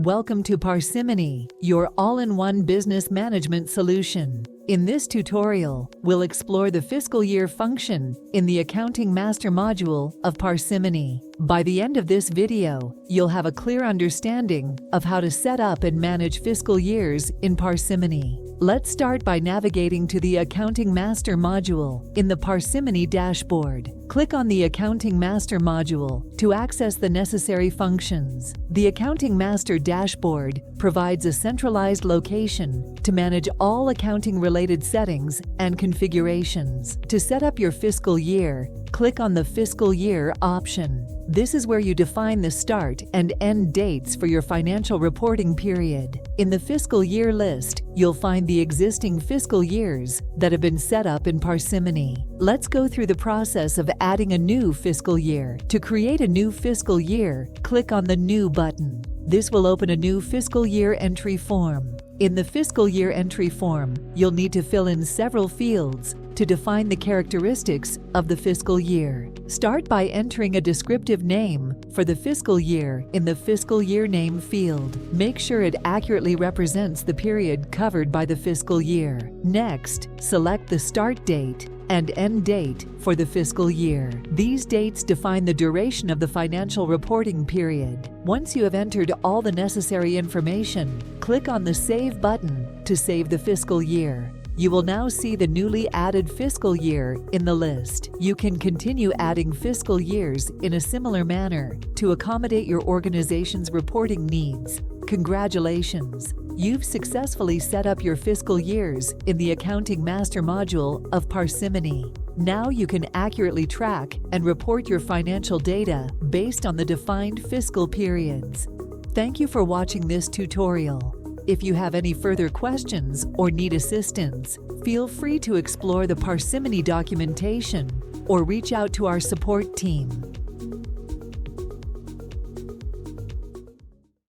Welcome to Parsimony, your all-in-one business management solution. In this tutorial, we'll explore the fiscal year function in the Accounting Master module of Parsimony. By the end of this video, you'll have a clear understanding of how to set up and manage fiscal years in Parsimony. Let's start by navigating to the Accounting Master module in the Parsimony dashboard. Click on the Accounting Master module to access the necessary functions. The Accounting Master dashboard provides a centralized location to manage all accounting-related settings and configurations. To set up your fiscal year, click on the Fiscal Year option. This is where you define the start and end dates for your financial reporting period. In the Fiscal Year list, you'll find the existing fiscal years that have been set up in Parsimony. Let's go through the process of adding a new fiscal year. To create a new fiscal year, click on the New button. This will open a new fiscal year entry form. In the fiscal year entry form, you'll need to fill in several fields to define the characteristics of the fiscal year. Start by entering a descriptive name for the fiscal year in the Fiscal Year Name field. Make sure it accurately represents the period covered by the fiscal year. Next, select the start date and end date for the fiscal year. These dates define the duration of the financial reporting period. Once you have entered all the necessary information, click on the Save button to save the fiscal year. You will now see the newly added fiscal year in the list. You can continue adding fiscal years in a similar manner to accommodate your organization's reporting needs. Congratulations! You've successfully set up your fiscal years in the Accounting Master module of Parsimony. Now you can accurately track and report your financial data based on the defined fiscal periods. Thank you for watching this tutorial. If you have any further questions or need assistance, feel free to explore the Parsimony documentation or reach out to our support team.